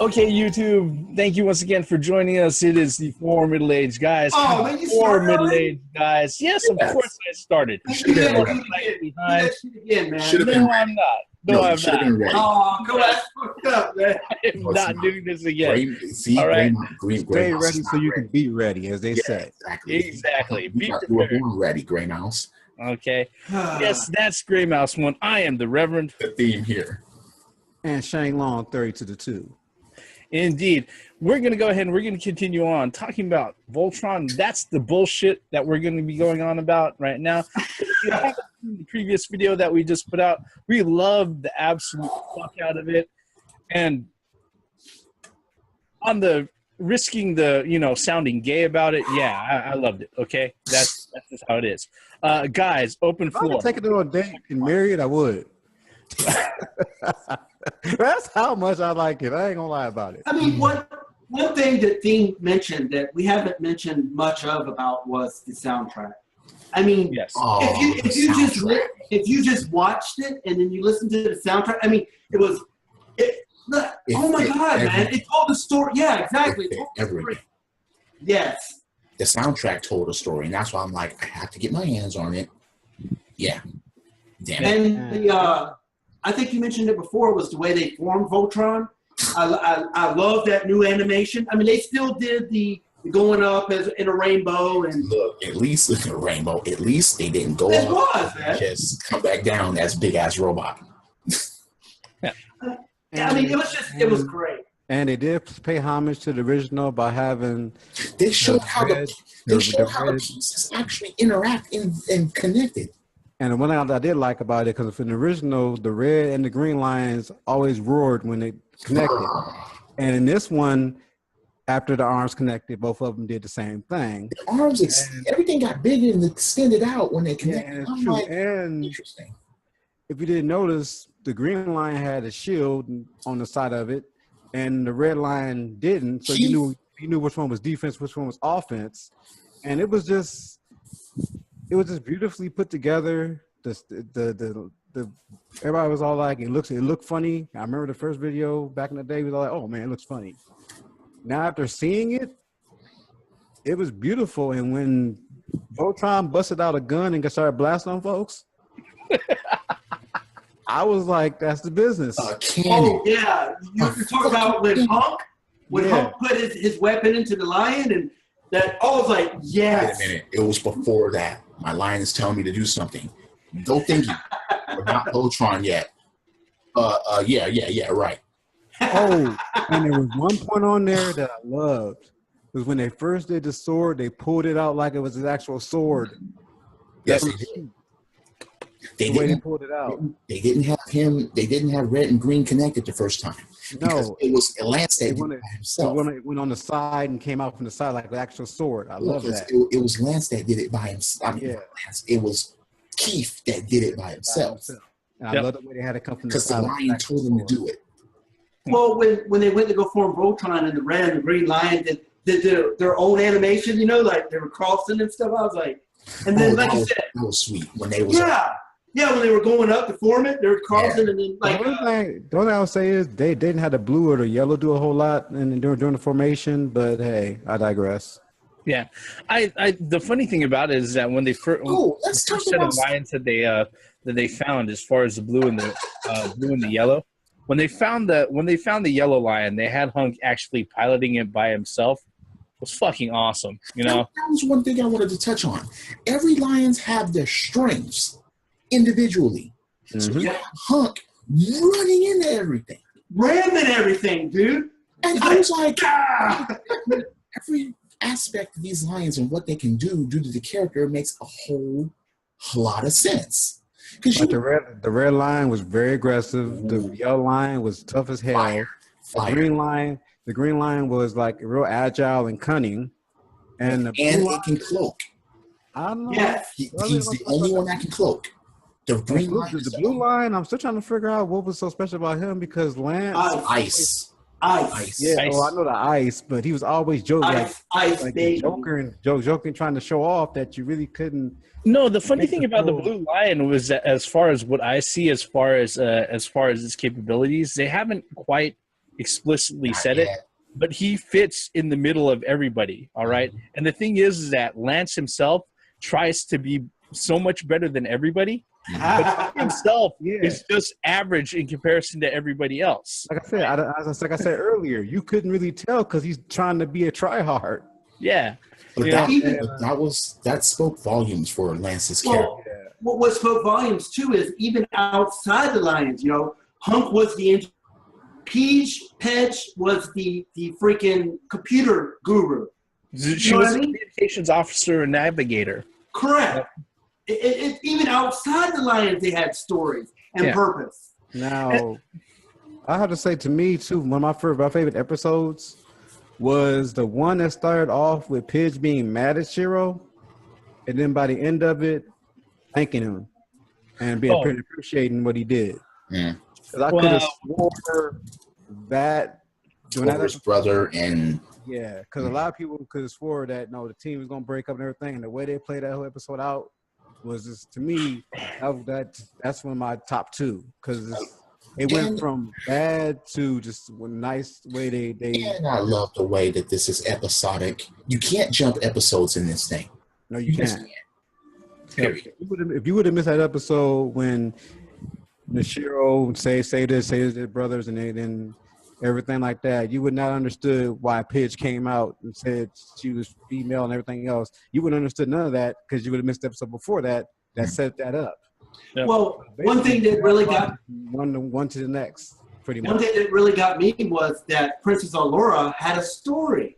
Okay, YouTube, thank you once again for joining us. It is the Four Middle-Aged Guys. Oh, man, you Four started already? Middle-Aged Guys. Yes, of course I started. Do that shit again, man. No, I'm not. No, I'm should have not. been ready. Oh, go ass fucked up, man. I'm not doing this again. See, All right. Stay ready so you can be ready, as they say. Exactly. Be You were prepared. born ready, Gray Mouse. Okay. Yes, that's Gray Mouse 1. I am the Reverend. The theme here. And Shane Long, 30 to the 2. Indeed. We're going to go ahead and we're going to continue on talking about Voltron. That's the bullshit that we're going to be going on about right now. If you haven't seen the previous video that we just put out, we loved the absolute fuck out of it. And on the risking the, sounding gay about it, yeah, I loved it, okay? That's just how it is. Guys, open If I floor. could take it to a date and marry it, I would. That's how much I like it. I ain't gonna lie about it. I mean, one thing that Theme mentioned that we haven't mentioned much of about was the soundtrack. I mean, Yes. if you just watched it and then you listen to the soundtrack, I mean, oh my God, man! It told the story. Yeah, exactly. It told the story. Yes. The soundtrack told a story, and that's why I'm like, I have to get my hands on it. Yeah. Damn it. And I think you mentioned it before, was the way they formed Voltron. I love that new animation. I mean, they still did the going up as in a rainbow and Look, at least in a rainbow. At least they didn't go it up was, man. and just come back down as big ass robot. Yeah, I mean, it was great. And they did pay homage to the original by having They showed how red, the red. pieces actually interact and connected. And the one thing I did like about it, because in the original, the red and the green lions always roared when they connected. And in this one, after the arms connected, both of them did the same thing. The arms, everything got bigger and extended out when they connected. And, I'm like, and interesting. if you didn't notice, the green lion had a shield on the side of it, and the red lion didn't. So you knew which one was defense, which one was offense, and it was just beautifully put together. The everybody was all like, it looked funny. I remember the first video back in the day was all like, oh man, it looks funny. Now after seeing it, it was beautiful. And when Voltron busted out a gun and started blasting on folks, I was like, that's the business. Cannon. Oh yeah, you talk about when Hunk put his weapon into the lion, and that I was like, yes. Wait a minute, it was before that. My lion is telling me to do something. Don't think we're not Voltron yet. Yeah, right. Oh, and there was one point on there that I loved. Was when they first did the sword, they pulled it out like it was an actual sword. Yes, they pulled it out. They didn't have him. They didn't have red and green connected the first time. No, it was Lance that did it by himself. It went on the side and came out from the side like the actual sword. I love that. It was Lance that did it by himself. I mean, Lance, it was Keith that did it by himself. And I love the way they had it come from the side. Because the lion told him to do it. Well, when they went to go form Voltron and the red and the green lion did their own animation, like they were crossing and stuff. I was like, and then like you said, that was sweet when they was when they were going up to form it, they were crossing and then like. The only thing I'll say is they didn't have the blue or the yellow do a whole lot during the formation, but hey, I digress. Yeah, the funny thing about it is that when they first set of lions that they found, as far as the blue and the yellow, when they found the yellow lion, they had Hunk actually piloting it by himself. It was fucking awesome, That was one thing I wanted to touch on. Every lions have their strengths individually. Mm-hmm. So you have Hunk running into everything, ramming everything, dude. And I was like, every aspect of these lions and what they can do due to the character makes a whole lot of sense. But the red lion was very aggressive. The yellow lion was tough as hell. Fire. The green lion was like real agile and cunning. And it can cloak. I don't know. Yes. He's the only one that can cloak. The green lion. The blue lion, I'm still trying to figure out what was so special about him because Lance. Ice. Yeah, ice. I know the ice, but he was always joking, joking, trying to show off that you really couldn't. No, the funny thing about the blue lion was that, as far as what I see, as far as its capabilities, they haven't quite explicitly said it, but he fits in the middle of everybody. All right. And the thing is that Lance himself tries to be so much better than everybody, but he himself is just average in comparison to everybody else. Like I said, like I said earlier, you couldn't really tell because he's trying to be a tryhard. Yeah. But that spoke volumes for Lance's character. What spoke volumes too is even outside the Lions, Hunk was the Pedge was the freaking computer guru. She was a communications officer and navigator. Correct. Even outside the Lions, they had stories and purpose. Now, I have to say, to me too, one of my favorite episodes was the one that started off with Pidge being mad at Shiro, and then by the end of it, thanking him and being pretty appreciating what he did. Yeah. Because I could have swore that his brother and because a lot of people could have swore that the team was gonna break up and everything, and the way they played that whole episode out was just, to me, that's one of my top two, because it went from bad to just a nice way they. And I love the way that this is episodic. You can't jump episodes in this thing. No, you can't. Period. If you would have missed that episode when Nishiro say this, their brothers, and then everything like that, you would not understood why Pidge came out and said she was female and everything else. You wouldn't understood none of that because you would have missed the episode before that set that up. Yep. Well, one thing that really got one to the next, pretty much. One thing that really got me was that Princess Allura had a story.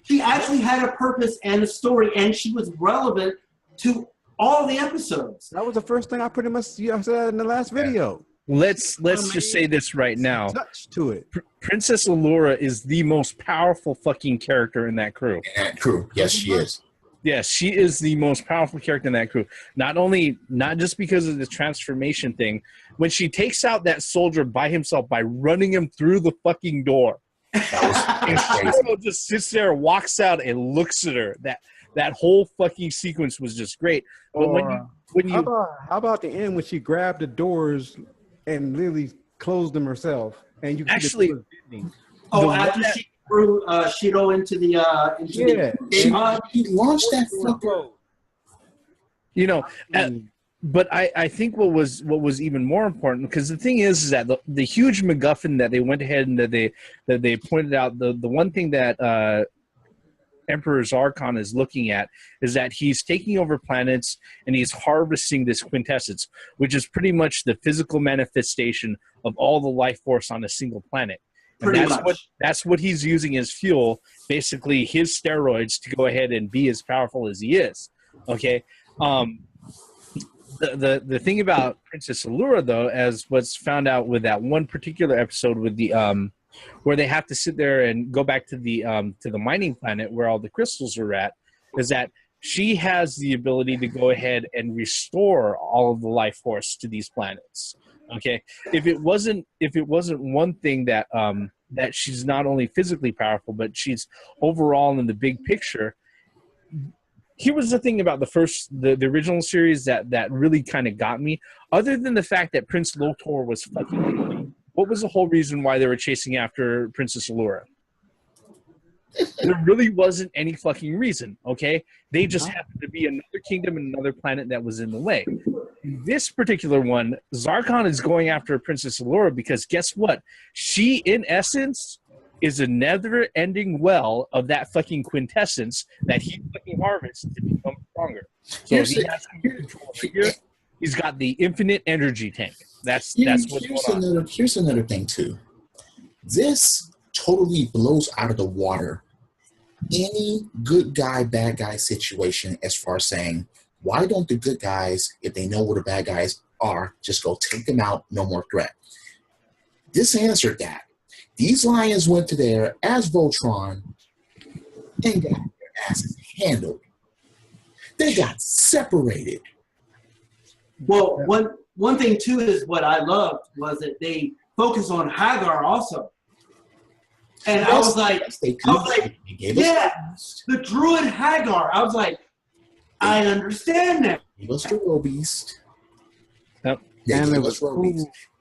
She actually had a purpose and a story, and she was relevant to all the episodes. That was the first thing I pretty much said in the last video. Let's just say this right now. Touch to it. Princess Allura is the most powerful fucking character in that crew. Yes, she is. Yes, she is the most powerful character in that crew. Not just because of the transformation thing. When she takes out that soldier by himself by running him through the fucking door, and Shiro just sits there, walks out, and looks at her. That whole fucking sequence was just great. But how about the end when she grabbed the doors and literally closed them herself, and you actually after she threw Shiro into the he launched that fucker. But I think what was even more important, because the thing is that the huge MacGuffin that they went ahead and that they pointed out, the one thing that Emperor Zarkon is looking at is that he's taking over planets and he's harvesting this quintessence, which is pretty much the physical manifestation of all the life force on a single planet. And that's what he's using as fuel, basically his steroids, to go ahead and be as powerful as he is. Okay. The thing about Princess Allura, though, as what's found out with that one particular episode with the where they have to sit there and go back to the mining planet where all the crystals are at, is that she has the ability to go ahead and restore all of the life force to these planets. Okay, if it wasn't one thing that that she's not only physically powerful, but she's overall in the big picture. Here was the thing about the original series that really kind of got me. Other than the fact that Prince Lotor was fucking ugly, what was the whole reason why they were chasing after Princess Allura? There really wasn't any fucking reason, okay? They just happened to be another kingdom and another planet that was in the way. This particular one, Zarkon is going after Princess Allura because guess what? She, in essence, is a never-ending well of that fucking quintessence that he fucking harvests to become stronger. So he has control here. He's got the infinite energy tank. That's what's going on. Here's another thing too. This totally blows out of the water any good guy, bad guy situation as far as saying, why don't the good guys, if they know where the bad guys are, just go take them out, no more threat? This answered that. These lions went to there as Voltron and got their asses handled. They got separated. Well, one thing too is what I loved was that they focused on Hagar also. And I was like, yeah, the druid Hagar. I was like, I understand that. He was the World Beast. Yep. Yeah, And it was cool.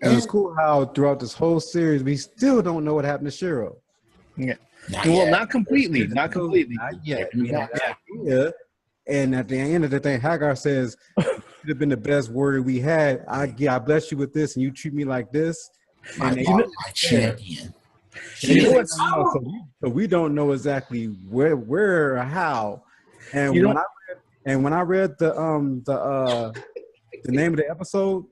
It was cool how throughout this whole series we still don't know what happened to Shiro. Yeah. Well, not completely. Not completely. Not yet. We have an idea. And at the end of the thing, Hagar says, "It should have been the best warrior we had. I bless you with this, and you treat me like this." My champion. So we don't know exactly where or how. And when I read the name of the episode,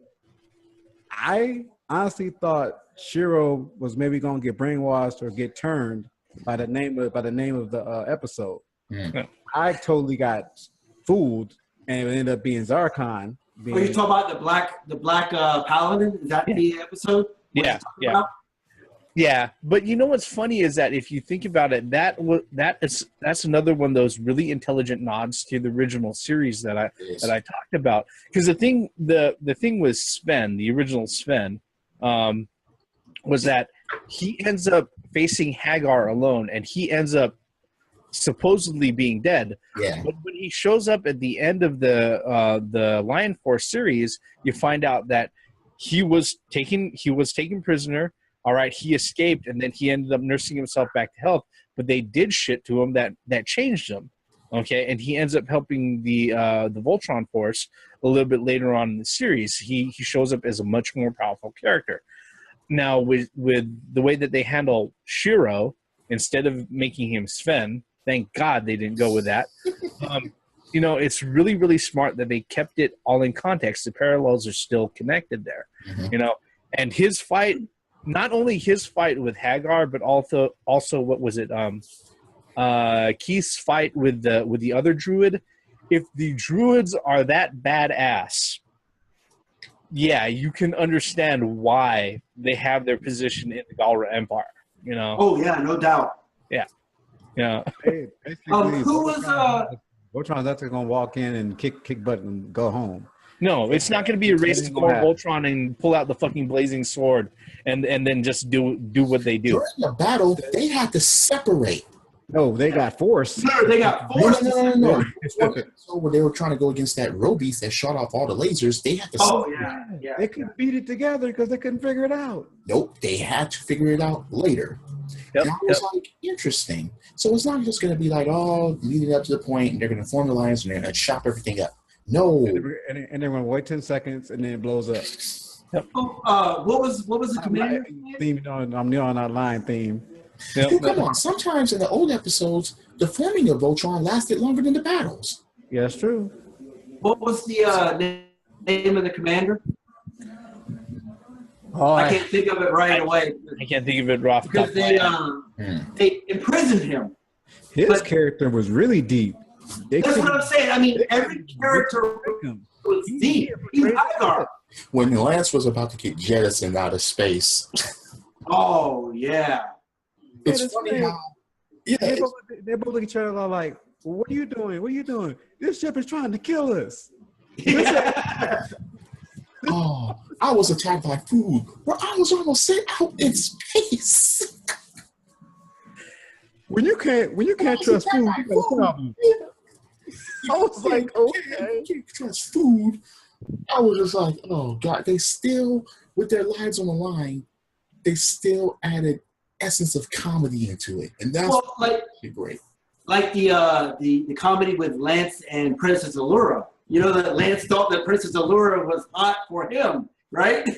I honestly thought Shiro was maybe gonna get brainwashed or get turned by the name of the episode. Mm. I totally got fooled, and it ended up being Zarkon. Are you talking about the black paladin? Is that the episode? Yeah. But you know what's funny is that if you think about it, that's another one of those really intelligent nods to the original series that I talked about. Because the thing with Sven, the original Sven, was that he ends up facing Hagar alone, and he ends up supposedly being dead. Yeah. But when he shows up at the end of the Lion Force series, you find out that he was taken prisoner. All right, he escaped, and then he ended up nursing himself back to health. But they did shit to him that changed him. Okay, and he ends up helping the Voltron Force a little bit later on in the series. He shows up as a much more powerful character. Now, with the way that they handle Shiro, instead of making him Sven, thank God they didn't go with that. It's really, really smart that they kept it all in context. The parallels are still connected there. Mm-hmm. And his fight, not only his fight with Hagar, but also what was it? Keith's fight with the other druid. If the druids are that badass, yeah, you can understand why they have their position in the Galra Empire. Oh yeah, no doubt. Yeah. Yeah. Who was Voltron's actually gonna walk in and kick butt and go home. No, it's not going to be a race to go on Voltron and pull out the fucking blazing sword and then just do what they do. During the battle, they had to separate. No, they got forced. No, they got forced. No. So when they were trying to go against that road beast that shot off all the lasers, they had to separate. Yeah. They couldn't beat it together because they couldn't figure it out. Nope, they had to figure it out later. Yep, and I was like, interesting. So it's not just going to be like, leading up to the point, and they're going to form the alliance, and they're going to chop everything up. No. And they're going to wait 10 seconds, and then it blows up. Yep. What was the commander theme? I'm on our line theme. Yep. Come on. Sometimes in the old episodes, the forming of Voltron lasted longer than the battles. Yeah, that's true. What was the name of the commander? I can't think of it right away. I can't think of it off the top because they imprisoned him. His character was really deep. That's what I'm saying. I mean, every character was deep. Even Hagar. When Lance was about to get jettisoned out of space. Oh yeah. It's funny how. Yeah, they both look at each other like, well, "What are you doing? What are you doing? This ship is trying to kill us." Yeah. I was attacked by food where I was almost sent out in space. When you can't trust food, you got a problem. I was like, okay. You can't trust food. I was just like, oh God, they still, with their lives on the line, they still added essence of comedy into it. And that's great. Like the comedy with Lance and Princess Allura. You know that Lance thought that Princess Allura was hot for him, right?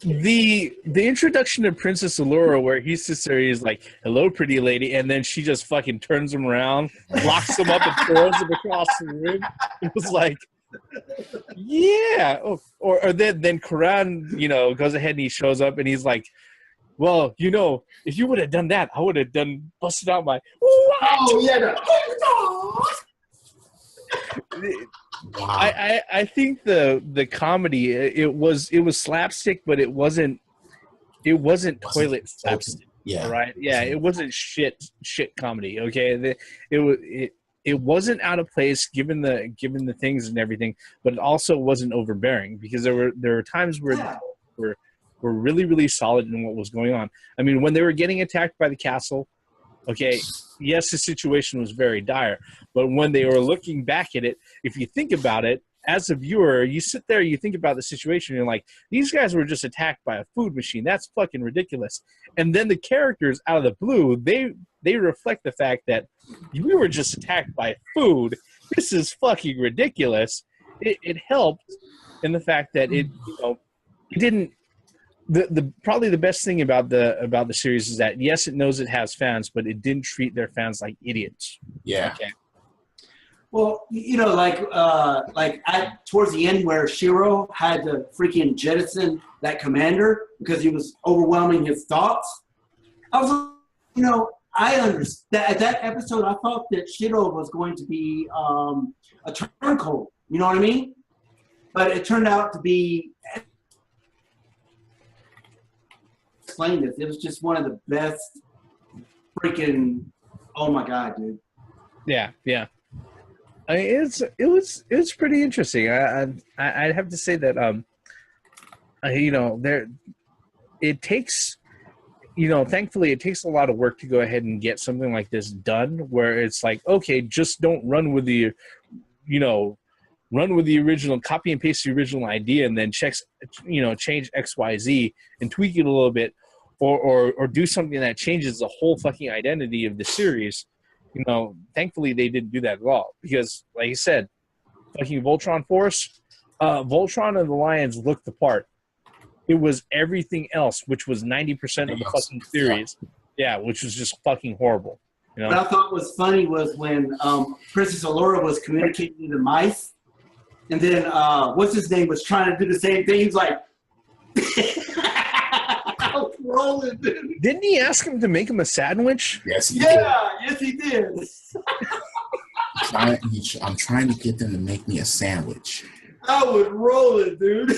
The introduction of Princess Allura, where he sits there, he's like, "Hello, pretty lady," and then she just fucking turns him around, locks him up, and throws him across the room. It was like, yeah. Or then Karan, goes ahead and he shows up and he's like, "Well, if you would have done that, I would have busted out my." What? Oh yeah. Wow. I think the comedy it was slapstick, but it wasn't toilet slapstick. Yeah. Right. Yeah. It wasn't shit comedy. Okay. It wasn't out of place given the things and everything, but it also wasn't overbearing because there were times where were really, really solid in what was going on. I mean, when they were getting attacked by the castle, okay, yes, the situation was very dire, but when they were looking back at it, if you think about it, as a viewer, you sit there, you think about the situation, and you're like, these guys were just attacked by a food machine. That's fucking ridiculous. And then the characters out of the blue, they reflect the fact that we were just attacked by food. This is fucking ridiculous. It helped in the fact that it didn't. The probably the best thing about the series is that yes, it knows it has fans, but it didn't treat their fans like idiots. Yeah. Okay. Well, towards the end where Shiro had to freaking jettison that commander because he was overwhelming his thoughts. I was, I understand at that episode. I thought that Shiro was going to be a turncoat. You know what I mean? But it turned out to be. Explain this. It was just one of the best freaking. Oh my god, dude. Yeah. I mean, it was pretty interesting. I'd have to say that it takes thankfully it takes a lot of work to go ahead and get something like this done where it's like, okay, just don't run with the original, copy and paste the original idea and then change XYZ and tweak it a little bit or do something that changes the whole fucking identity of the series. Thankfully they didn't do that at all because, like I said, fucking Voltron Force, Voltron and the Lions looked the part. It was everything else, which was 90% of the fucking series. Yeah, which was just fucking horrible. What I thought was funny was when Princess Allura was communicating to the mice, and then what's his name was trying to do the same thing. He was like, I was rolling, dude. Didn't he ask him to make him a sandwich? Yes, he did. Yes, he did. I'm trying to get them to make me a sandwich. I was rolling, dude.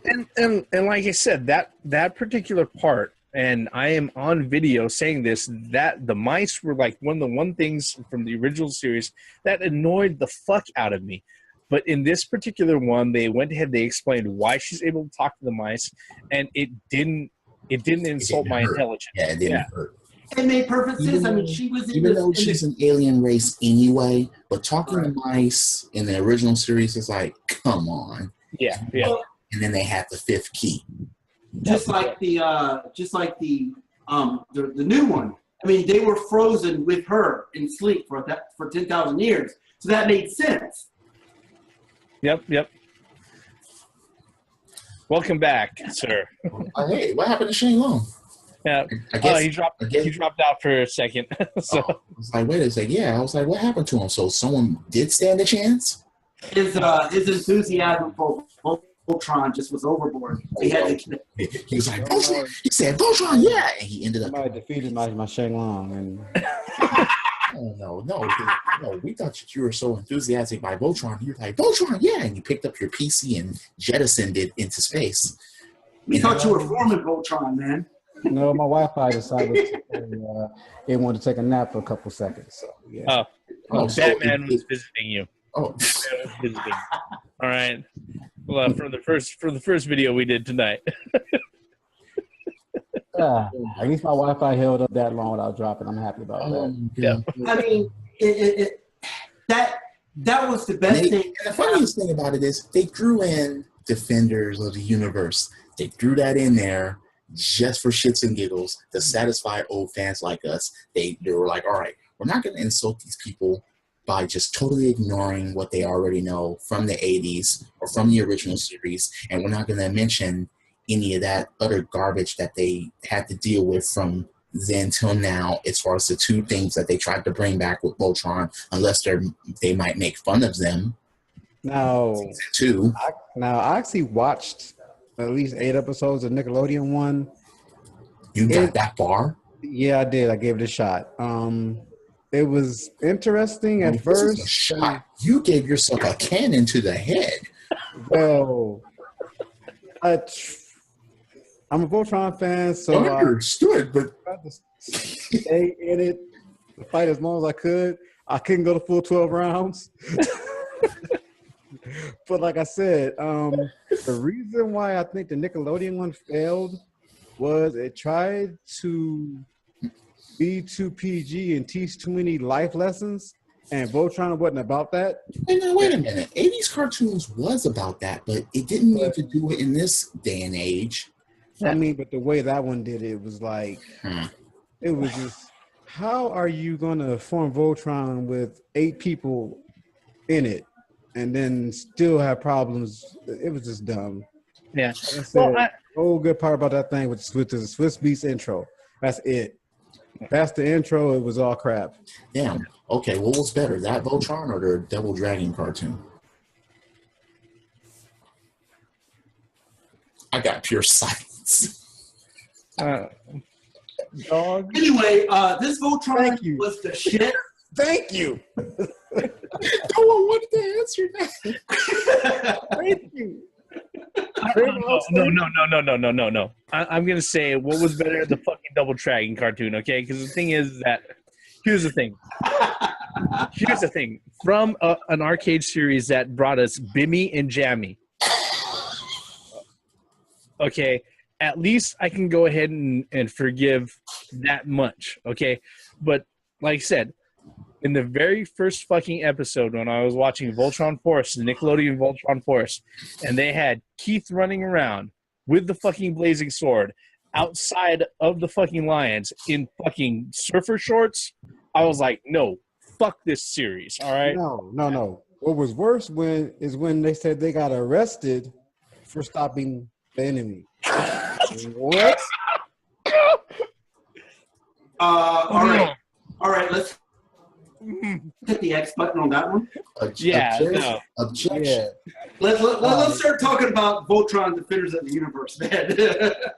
And like I said, that particular part, and I am on video saying this, that the mice were like one of the things from the original series that annoyed the fuck out of me. But in this particular one, they went ahead, they explained why she's able to talk to the mice, and it didn't insult my intelligence. Yeah, it didn't hurt. It made perfect sense. I mean, she was even though she's an alien race anyway, but talking to mice in the original series is like, come on. Yeah. And then they had the fifth key. Just like the new one. I mean, they were frozen with her in sleep for 10,000 years, so that made sense. Yep. Welcome back, sir. Hey, what happened to Shane Long? Yeah, I guess, he dropped out for a second. So I was like, wait a second. Yeah, I was like, what happened to him? So someone did stand a chance? His enthusiasm for Voltron just was overboard. He was like, Voltron. He said, Voltron, yeah. And he ended up. I defeated my Shang Long. And Oh, no. We thought you were so enthusiastic by Voltron. You were like, Voltron, yeah. And you picked up your PC and jettisoned it into space. We thought you were forming Voltron, man. No, my Wi-Fi decided it wanted to take a nap for a couple seconds. So, yeah. So Batman was visiting you. Oh. Batman was visiting. All right. Well, for the first video we did tonight. At least my Wi-Fi held up that long without dropping. I'm happy about that. Yeah. I mean, that was the best thing. And the funniest thing about it is they drew in Defenders of the Universe. They threw that in there just for shits and giggles to satisfy old fans like us. They were like, all right, we're not going to insult these people by just totally ignoring what they already know from the 80s or from the original series, and we're not going to mention any of that other garbage that they had to deal with from then till now as far as the two things that they tried to bring back with Voltron, unless they might make fun of them. Now, I actually watched at least 8 episodes of Nickelodeon one. You got that far? Yeah, I did. I gave it a shot. It was interesting at first. This is a shot. You gave yourself a cannon to the head. Well, I'm a Voltron fan, so I understood, but I tried to stay in it to fight as long as I could. I couldn't go the full 12 rounds. But like I said, the reason why I think the Nickelodeon one failed was it tried to be too PG and teach too many life lessons. And Voltron wasn't about that. Wait a minute. 80s cartoons was about that, but it didn't need to do it in this day and age. I mean, but the way that one did it was like, it was just, how are you going to form Voltron with 8 people in it and then still have problems? It was just dumb. Yeah. Like I said, the whole good part about that thing was the Swiss Beats intro. That's it. That's the intro. It was all crap. Damn. Okay, what was better, that Voltron or the Double Dragon cartoon? I got pure silence. Dog. Anyway, this Voltron was the shit. Thank you. No one wanted to answer that. Thank you. No. I'm gonna say what was better, the fucking Double Dragon cartoon, okay? Because the thing is that here's the thing. From an arcade series that brought us Bimmy and Jammy. Okay, at least I can go ahead and forgive that much, okay? But like I said, in the very first fucking episode when I was watching Voltron Force, the Nickelodeon Voltron Force, and they had Keith running around with the fucking blazing sword outside of the fucking lions in fucking surfer shorts, I was like, no, fuck this series, all right? No. What was worse is when they said they got arrested for stopping the enemy. What? All right, let's hit the X button on that one. Objection. Yeah. Let's start talking about Voltron Defenders of the Universe, man.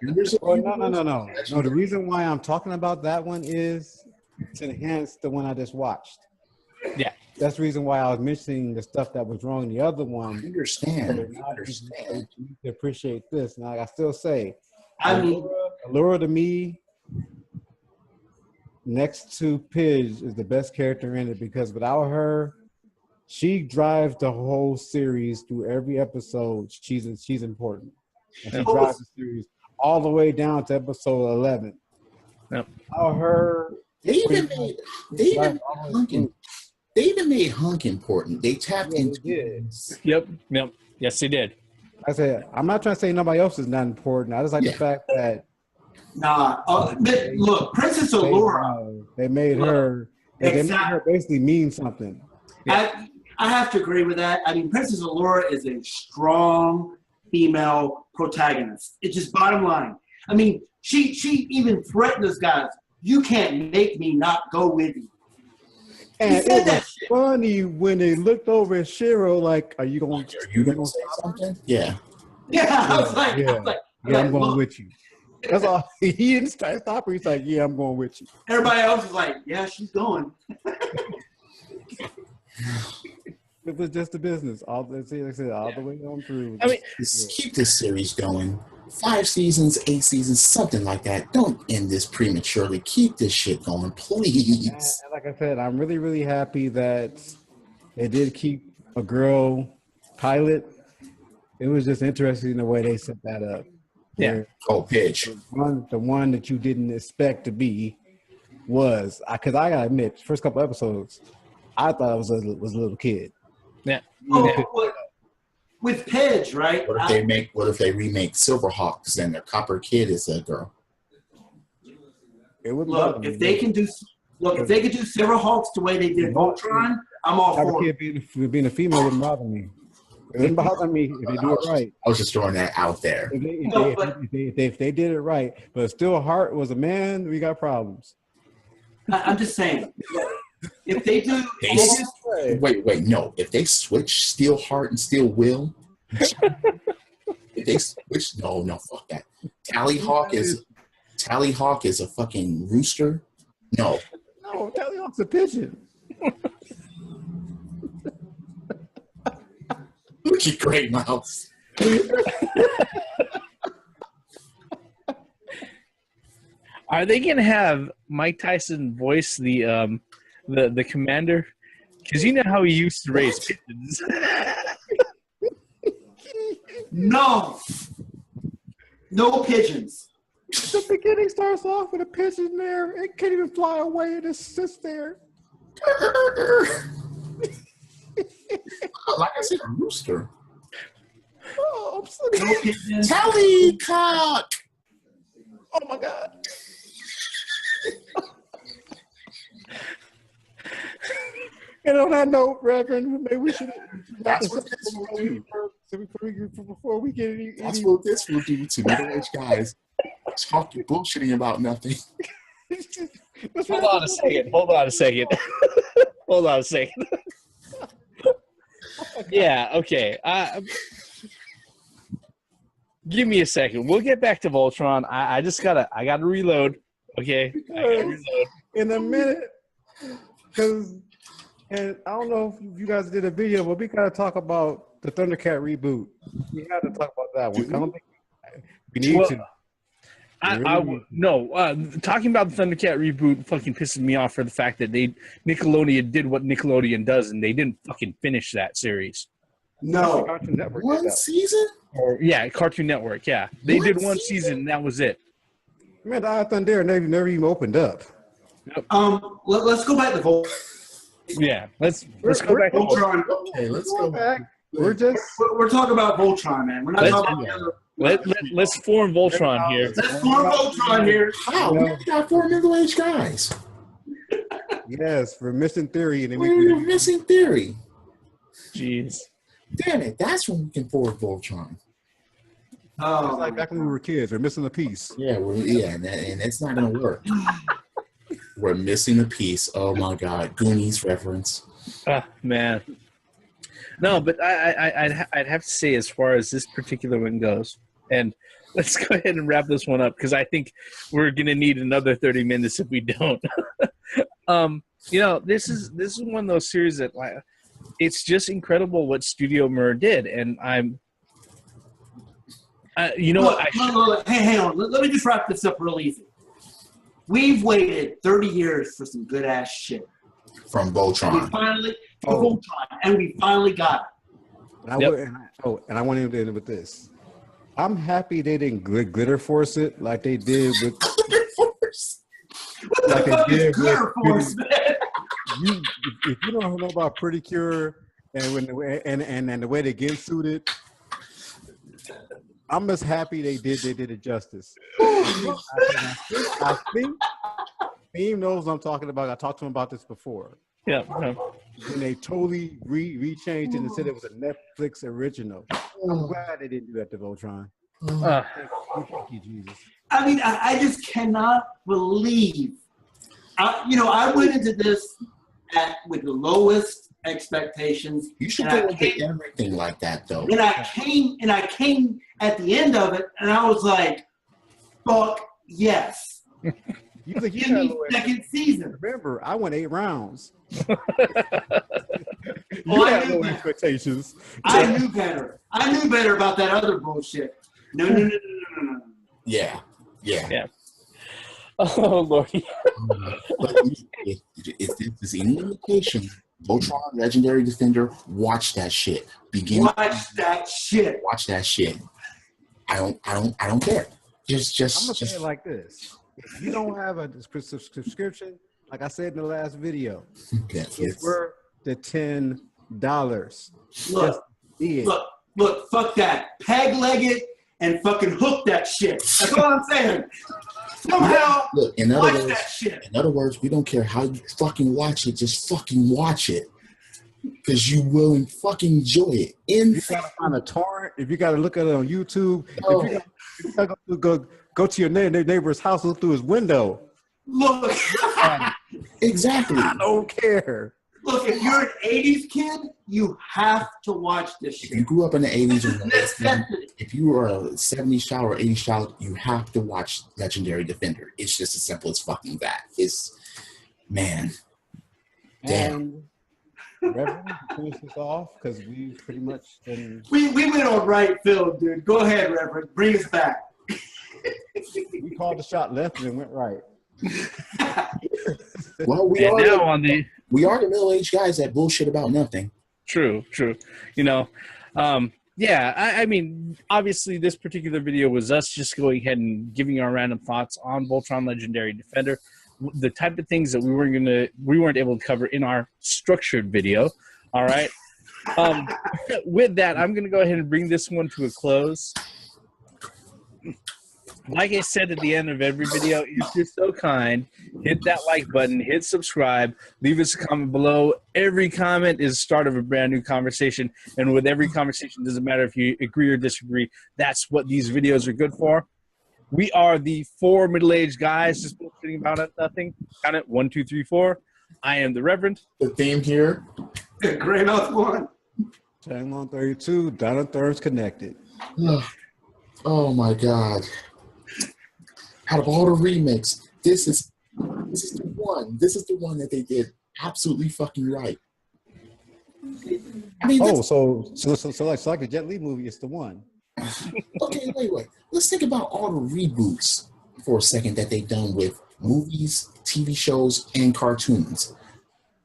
No, the reason why I'm talking about that one is to enhance the one I just watched. Yeah. That's the reason why I was mentioning the stuff that was wrong in the other one. I understand. You need to appreciate this. Now, I still say, I Allura to me, next to Pidge, is the best character in it because without her, she drives the whole series through every episode. She's important. And she drives the series all the way down to episode 11. Yep. Without her, They even made Hunk important. They tapped into it. Yep. Yes, they did. I said, I'm not trying to say nobody else is not important. I just like the fact that look, Princess Allura. They made her. They made her basically mean something. I have to agree with that. I mean, Princess Allura is a strong female protagonist. It's just bottom line. I mean, she even threatened us guys. You can't make me not go with you. And it was funny when they looked over at Shiro like, "Are you going to say something?" Yeah. I was like, I'm going with you. That's all. He didn't stop her. He's like, "Yeah, I'm going with you." Everybody else was like, "Yeah, she's going." It was just a business. All the way on through. I mean, keep this series going. 5 seasons, 8 seasons, something like that. Don't end this prematurely. Keep this shit going, please. And like I said, I'm really, really happy that they did keep a girl pilot. It was just interesting the way they set that up. Yeah. Pitch. The one that you didn't expect to be was, because I gotta admit, first couple episodes, I thought it was a little kid. Yeah. With Pidge, right? What if they remake Silverhawks and their Copper Kid is a girl? It would if they can do Silverhawks the way they did Voltron, I'm all for it. Being a female wouldn't bother me. It wouldn't bother me if they do it right. I was just throwing that out there. If they did it right, but still Hart was a man, we got problems. I'm just saying. If they do, wait, no. If they switch Steelheart and Steel Will, if they switch, no, fuck that. Tallyhawk is a fucking rooster. No, Tallyhawk's a pigeon. Look at Great Mouse. Are they gonna have Mike Tyson voice the commander? Because you know how he used to raise pigeons. No pigeons. The beginning starts off with a pigeon there. It can't even fly away. It just sits there. Like I said, a rooster. Oh, I'm so Tallycock. Oh my God. And on that note, Reverend, maybe we should. That's what this will do. Before we get any. That's what this will do to middle-aged guys talking bullshitting about nothing. Hold on a second. Hold on a second. Yeah, okay. Give me a second. We'll get back to Voltron. I gotta reload. Okay. I gotta reload. In a minute. And I don't know if you guys did a video, but we gotta talk about the Thundercat reboot. We got to talk about that one. I don't think we need to. Talking about the Thundercat reboot fucking pisses me off for the fact that Nickelodeon did what Nickelodeon does, and they didn't fucking finish that series. No, Cartoon Network One season? Cartoon Network. Yeah, they did one season, and that was it. Man, the Eye of Thunder never even opened up. Yep. Let's go back to Voltron. Yeah, let's go back to Voltron. Okay, let's go back. We're talking about Voltron, man. We're not talking about let's form Voltron here. Let's form Voltron here. Wow, we got 4 middle-aged guys. Yes, we're missing Theory. And then We're missing Theory. Jeez. Damn it, that's when we can forward Voltron. Oh, it's like back when we were kids. We're missing a piece. Yeah, and it's not going to work. We're missing a piece. Oh, my God. Goonies reference. Man. No, but I'd have to say, as far as this particular one goes, and let's go ahead and wrap this one up, because I think we're going to need another 30 minutes if we don't. This is one of those series that, like, it's just incredible what Studio Mir did, and I'm Look, hey, hang on. Let me just wrap this up real easy. We've waited 30 years for some good ass shit. From Voltron. And we finally got it. And I want to end with this. I'm happy they didn't glitter force it like they did with Glitter Force. What the fuck is glitter force, man? If you don't know about Pretty Cure and the way they get suited, I'm just happy they did it justice. I think Theme knows what I'm talking about. I talked to him about this before. Yeah. And they totally rechanged it and said it was a Netflix original. I'm glad they didn't do that to Voltron. Thank you, Jesus. I mean, I just cannot believe. I went into this with the lowest expectations. You should go into everything like that, though. And I came at the end of it, and I was like, "Fuck yes!" You think Give me second season. Remember, I went 8 rounds. You had no expectations. I knew better. I knew better about that other bullshit. No. Yeah. Oh, Lord. But if this is any indication, Voltron Legendary Defender, watch that shit. Watch that shit. I don't care. Just I'm gonna say it like this. If you don't have a subscription, like I said in the last video, it's worth the $10. Look, fuck that. Peg leg it and fucking hook that shit. That's all I'm saying. Somehow, watch that shit. In other words, we don't care how you fucking watch it, just fucking watch it. Because you will fucking enjoy it. If you gotta find a torrent, if you gotta look at it on YouTube, if you gotta go to your neighbor's house and look through his window. Look. Exactly. I don't care. Look, if you're an 80s kid, you have to watch this shit. If you grew up in the 80s or 90s, if you were a 70s child or 80s child, you have to watch Legendary Defender. It's just as simple as fucking that. It's, man. Damn. Reverend, finish this off because we pretty much been... We went on right field, dude. Go ahead, Reverend. Bring us back. We called the shot left and it went right. Well, we are the middle-aged guys that bullshit about nothing. True. I mean, obviously this particular video was us just going ahead and giving our random thoughts on Voltron Legendary Defender. the type of things that we weren't able to cover in our structured video. All right. With that, I'm gonna go ahead and bring this one to a close. Like I said at the end of every video, if you're so kind, hit that like button, hit subscribe, leave us a comment below. Every comment is the start of a brand new conversation. And with every conversation, doesn't matter if you agree or disagree, that's what these videos are good for. We are the 4 middle-aged guys just sitting about nothing. Count it, 1, 2, 3, 4. I am the Reverend. The theme here. Great House 1. Time on 32, Donna Thur's connected. Oh my God. Out of all the remakes, this is the one. This is the one that they did absolutely fucking right. I mean, so like a Jet Li movie, it's the one. Okay, wait. Let's think about all the reboots for a second that they've done with movies, TV shows, and cartoons.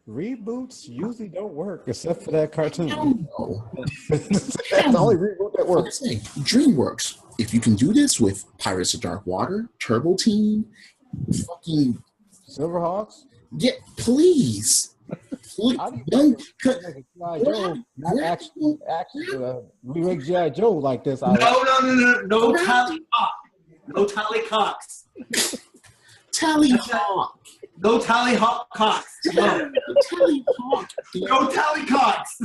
Reboots usually don't work except for that cartoon. I don't know. That's the only reboot that works. DreamWorks. If you can do this with Pirates of Dark Water, Turbo Team, fucking Silverhawks. Yeah, please. Remake G.I. Joe like this. No Tally Hawk. No Tally Cox. Tally Hawk. No Tally Hawk Cox. No. Tally Hawk. No Tally Cox.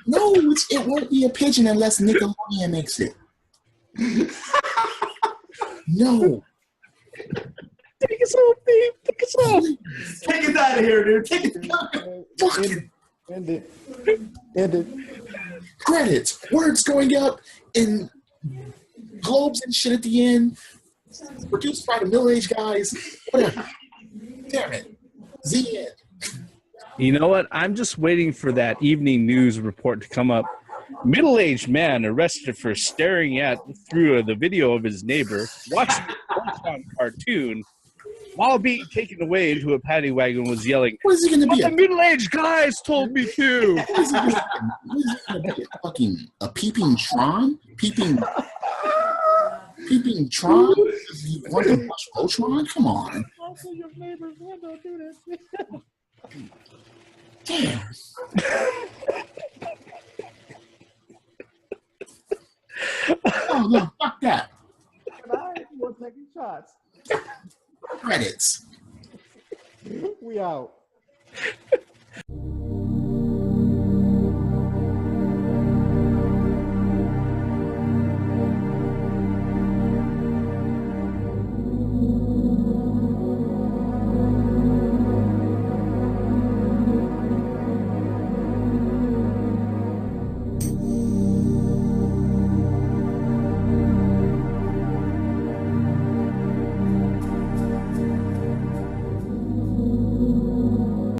No, it won't be a pigeon unless Nickelodeon makes it. No. Take us home, babe. Take us home. Take us out of here, dude. Take it. End it. Credits. Words going up in globes and shit at the end. Produced by the middle-aged guys. Whatever. Damn it. The end. You know what? I'm just waiting for that evening news report to come up. Middle-aged man arrested for staring through the video of his neighbor watching a Voltron cartoon while being taken away into a paddy wagon was yelling, "What is he going to be? The middle-aged guys told me to." What is he going to be? A peeping Tron? Peeping Tron? You want to watch Voltron? Come on. Also, your neighbor's window, do this. Damn. Oh no! Fuck that. We're taking shots. Credits. We out.